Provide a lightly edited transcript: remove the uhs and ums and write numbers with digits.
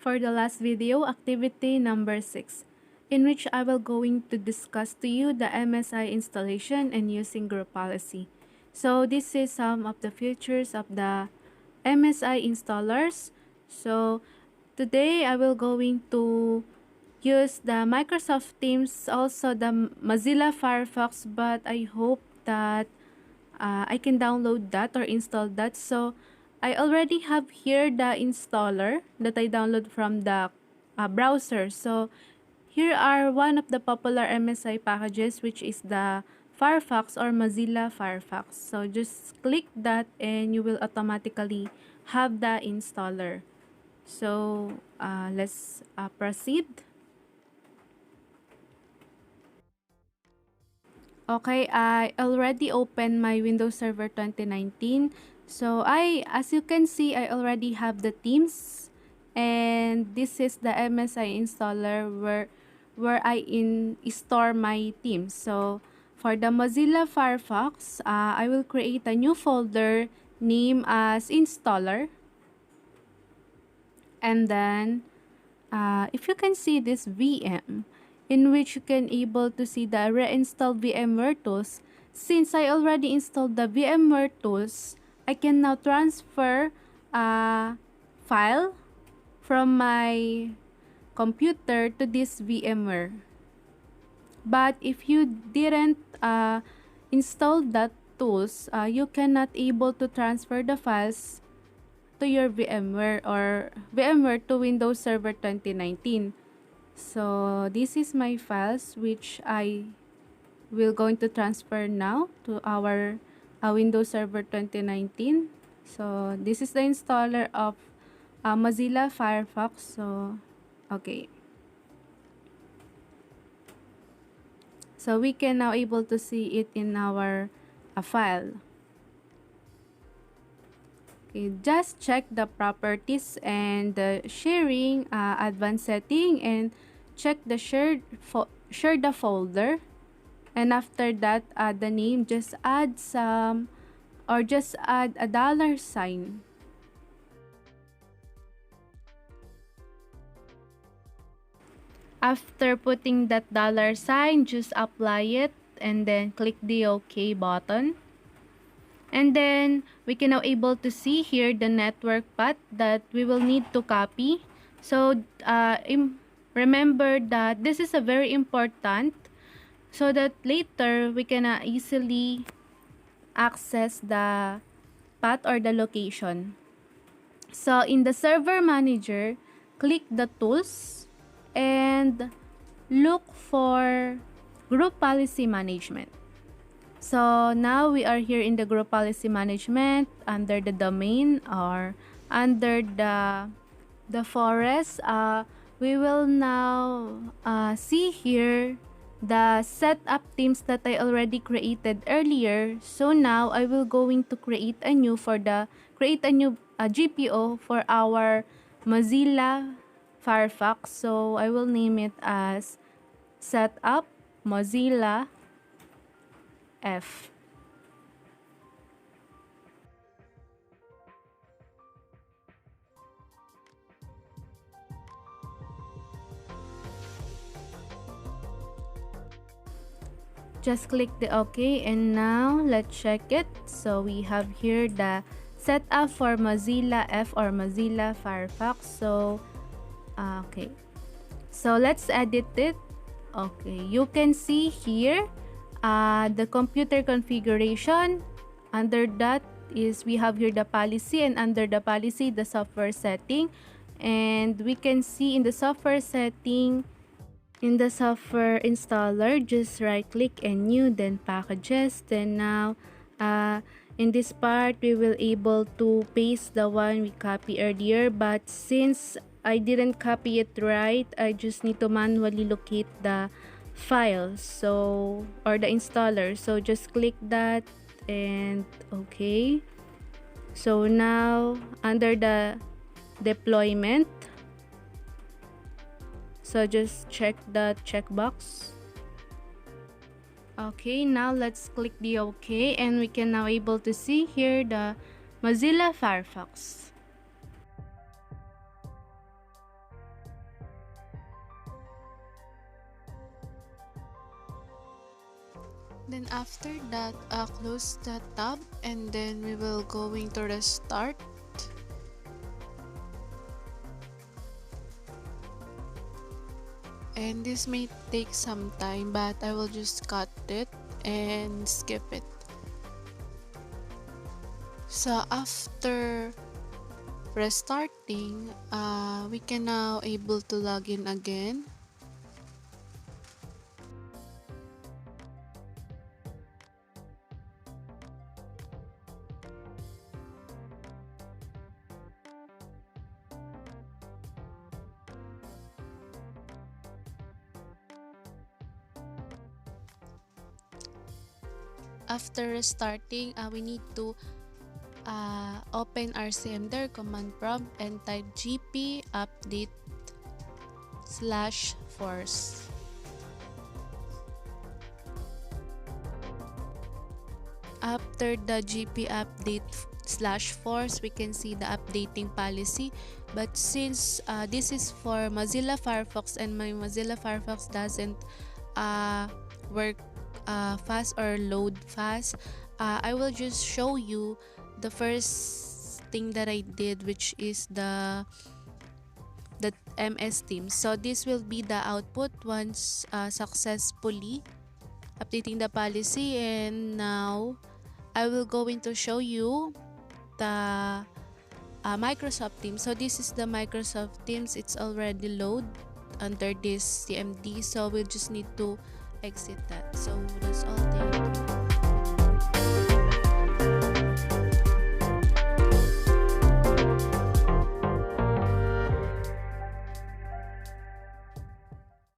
For the last video, activity number 6, in which I will going to discuss to you the MSI installation and using group policy. So this is some of the features of the MSI installers. So today I will going to use the Microsoft Teams, also the Mozilla Firefox, but I hope that I can download that or install that. So I already have here the installer that I download from the browser. So here are one of the popular MSI packages, which is the Firefox or Mozilla Firefox. So just click that and you will automatically have the installer. So let's proceed. Okay, I already opened my Windows Server 2019. So as you can see, I already have the themes, and this is the MSI installer where I store my themes. So for the Mozilla Firefox, I will create a new folder name as installer, and then if you can see this VM, in which you can able to see the reinstall VMware tools. Since I already installed the VMware tools, I can now transfer a file from my computer to this VMware. But if you didn't install that tools, you cannot able to transfer the files to your VMware or VMware to Windows Server 2019. So this is my files which I will going to transfer now to our Windows Server 2019. So this is the installer of Mozilla Firefox. So okay. So we can now able to see it in our file. Okay, just check the properties and the sharing advanced setting, and check the share the folder, and after that add the name. Just add some, or just add a $sign. After putting that $sign, just apply it and then click the OK button. And then we can now able to see here the network path that we will need to copy. So remember that this is a very important, so that later we can easily access the path or the location. So in the server manager, click the tools and look for group policy management. So now we are here in the group policy management under the domain, or under the forest. We will now see here the setup themes that I already created earlier. So now I will going to create a new GPO for our Mozilla Firefox. So I will name it as setup Mozilla F. Just click the OK, and now let's check it. So we have here the setup for Mozilla F or Mozilla Firefox. So okay, so let's edit it. Okay, you can see here the computer configuration. Under that is we have here the policy, and under the policy the software setting. And we can see in the software setting, in the software installer, just right click and new, then packages. Then now in this part we will able to paste the one we copy earlier, but since I didn't copy it right, I just need to manually locate the files, so, or the installer. So just click that and okay. So now under the deployment, so just check the checkbox. Okay, now let's click the OK, and we can now able to see here the Mozilla Firefox. Then after that, close the tab and then we will going to restart. And this may take some time, but I will just cut it and skip it. So after restarting, we can now able to log in again. After restarting, we need to open our CMDR command prompt and type gp update/force. After the gp update/force, we can see the updating policy. But since this is for Mozilla Firefox and my Mozilla Firefox doesn't work fast or load fast, I will just show you the first thing that I did, which is the MS team. So this will be the output once successfully updating the policy. And now I will going to show you the Microsoft Teams. So this is the Microsoft Teams. It's already load under this CMD. So we'll just need to exit that. So that's all. Thank you.